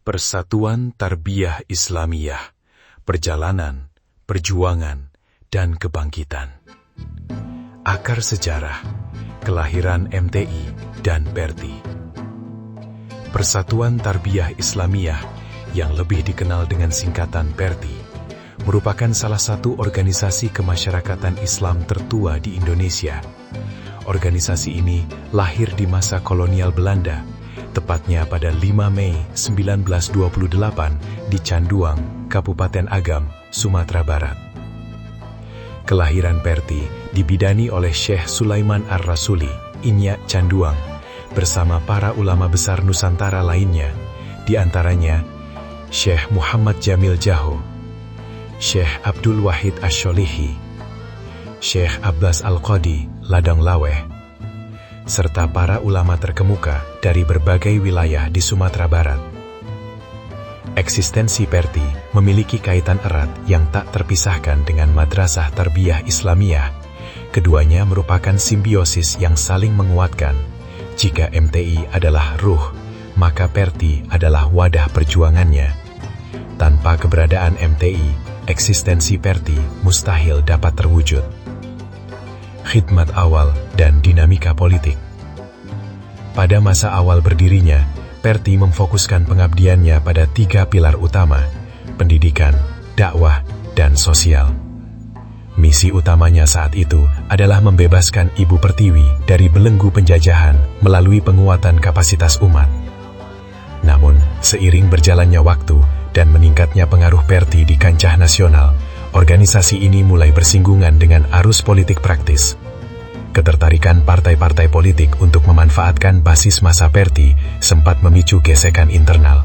Persatuan Tarbiyah Islamiyah, Perjalanan, Perjuangan, dan Kebangkitan. Akar sejarah, kelahiran MTI dan PERTI. Persatuan Tarbiyah Islamiyah, yang lebih dikenal dengan singkatan PERTI, merupakan salah satu organisasi kemasyarakatan Islam tertua di Indonesia. Organisasi ini lahir di masa kolonial Belanda, tepatnya pada 5 Mei 1928 di Canduang, Kabupaten Agam, Sumatera Barat. Kelahiran PERTI dibidani oleh Syekh Sulaiman Ar-Rasuli, Inyak Canduang, bersama para ulama besar Nusantara lainnya, di antaranya Syekh Muhammad Jamil Jaho, Syekh Abdul Wahid Asy-Syolihi, Syekh Abbas Al-Qadi Ladang Laweh, serta para ulama terkemuka dari berbagai wilayah di Sumatera Barat. Eksistensi PERTI memiliki kaitan erat yang tak terpisahkan dengan Madrasah Tarbiyah Islamiyah. Keduanya merupakan simbiosis yang saling menguatkan. Jika MTI adalah ruh, maka PERTI adalah wadah perjuangannya. Tanpa keberadaan MTI, eksistensi PERTI mustahil dapat terwujud. Khidmat awal dan dinamika politik. Pada masa awal berdirinya, PERTI memfokuskan pengabdiannya pada 3 pilar utama: pendidikan, dakwah, dan sosial. Misi utamanya saat itu adalah membebaskan Ibu Pertiwi dari belenggu penjajahan melalui penguatan kapasitas umat. Namun, seiring berjalannya waktu dan meningkatnya pengaruh PERTI di kancah nasional, organisasi ini mulai bersinggungan dengan arus politik praktis. Ketertarikan partai-partai politik untuk memanfaatkan basis massa PERTI sempat memicu gesekan internal.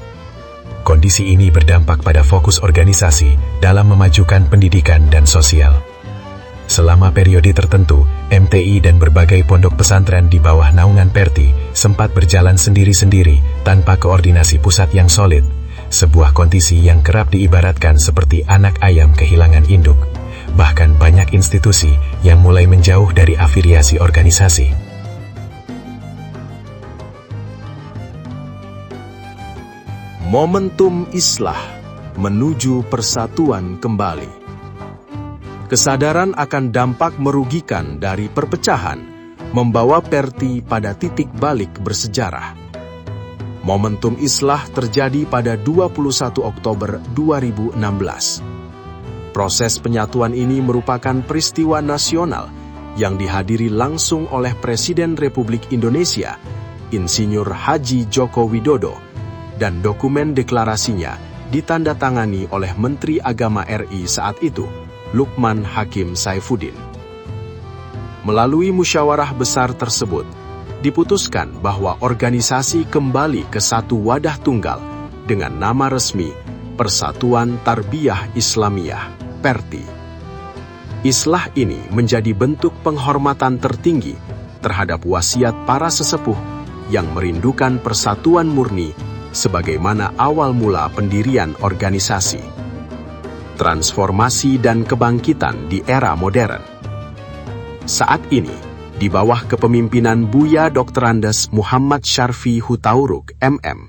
Kondisi ini berdampak pada fokus organisasi dalam memajukan pendidikan dan sosial. Selama periode tertentu, MTI dan berbagai pondok pesantren di bawah naungan PERTI sempat berjalan sendiri-sendiri tanpa koordinasi pusat yang solid, sebuah kondisi yang kerap diibaratkan seperti anak ayam kehilangan induk. Bahkan banyak institusi yang mulai menjauh dari afiliasi organisasi. Momentum Islah menuju persatuan kembali. Kesadaran akan dampak merugikan dari perpecahan membawa PERTI pada titik balik bersejarah. Momentum Islah terjadi pada 21 Oktober 2016. Proses penyatuan ini merupakan peristiwa nasional yang dihadiri langsung oleh Presiden Republik Indonesia, Insinyur Haji Joko Widodo, dan dokumen deklarasinya ditandatangani oleh Menteri Agama RI saat itu, Lukman Hakim Saifuddin. Melalui musyawarah besar tersebut, diputuskan bahwa organisasi kembali ke satu wadah tunggal dengan nama resmi Persatuan Tarbiyah Islamiyah, PERTI. Islah ini menjadi bentuk penghormatan tertinggi terhadap wasiat para sesepuh yang merindukan persatuan murni sebagaimana awal mula pendirian organisasi. Transformasi dan kebangkitan di era modern. Saat ini, di bawah kepemimpinan Buya Dr. Andes Muhammad Syarfi Hutauruk, MM,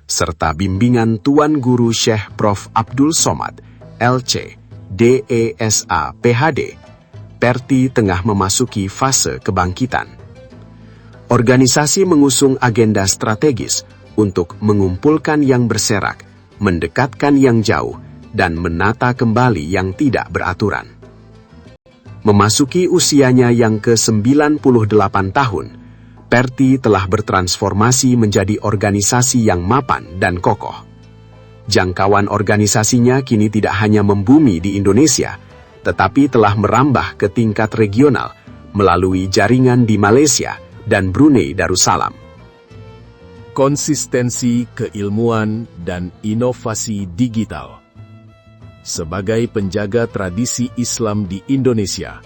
serta bimbingan Tuan Guru Syekh Prof. Abdul Somad, LC, DESA, PhD, PERTI tengah memasuki fase kebangkitan. Organisasi mengusung agenda strategis untuk mengumpulkan yang berserak, mendekatkan yang jauh, dan menata kembali yang tidak beraturan. Memasuki usianya yang ke-98 tahun, PERTI telah bertransformasi menjadi organisasi yang mapan dan kokoh. Jangkauan organisasinya kini tidak hanya membumi di Indonesia, tetapi telah merambah ke tingkat regional melalui jaringan di Malaysia dan Brunei Darussalam. Konsistensi keilmuan dan inovasi digital. Sebagai penjaga tradisi Islam di Indonesia,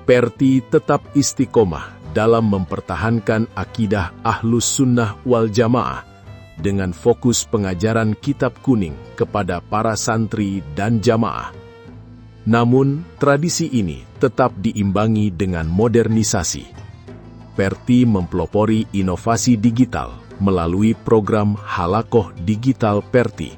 PERTI tetap istiqomah dalam mempertahankan akidah Ahlus Sunnah wal Jamaah dengan fokus pengajaran kitab kuning kepada para santri dan jamaah. Namun, tradisi ini tetap diimbangi dengan modernisasi. PERTI mempelopori inovasi digital melalui program Halakoh Digital Perti.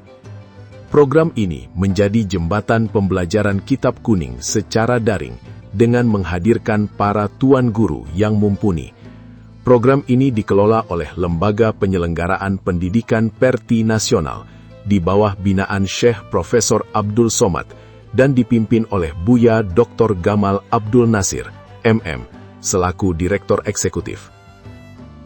Program ini menjadi jembatan pembelajaran kitab kuning secara daring dengan menghadirkan para tuan guru yang mumpuni. Program ini dikelola oleh Lembaga Penyelenggaraan Pendidikan Perti Nasional di bawah binaan Syekh Profesor Abdul Somad dan dipimpin oleh Buya Dr. Gamal Abdul Nasir, MM, selaku Direktur Eksekutif.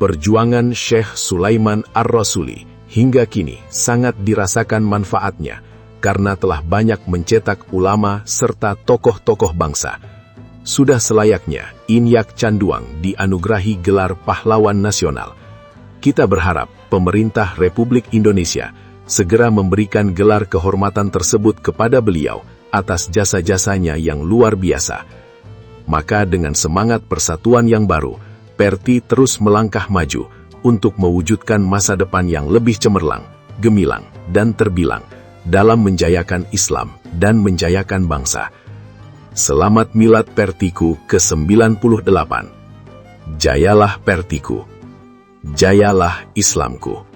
Perjuangan Syekh Sulaiman Ar-Rasuli hingga kini sangat dirasakan manfaatnya karena telah banyak mencetak ulama serta tokoh-tokoh bangsa. Sudah selayaknya Inyak Canduang dianugerahi gelar pahlawan nasional. Kita berharap pemerintah Republik Indonesia segera memberikan gelar kehormatan tersebut kepada beliau atas jasa-jasanya yang luar biasa. Maka dengan semangat persatuan yang baru, Perti terus melangkah maju untuk mewujudkan masa depan yang lebih cemerlang, gemilang, dan terbilang dalam menjayakan Islam dan menjayakan bangsa. Selamat Milad Pertiku ke-98. Jayalah Pertiku. Jayalah Islamku.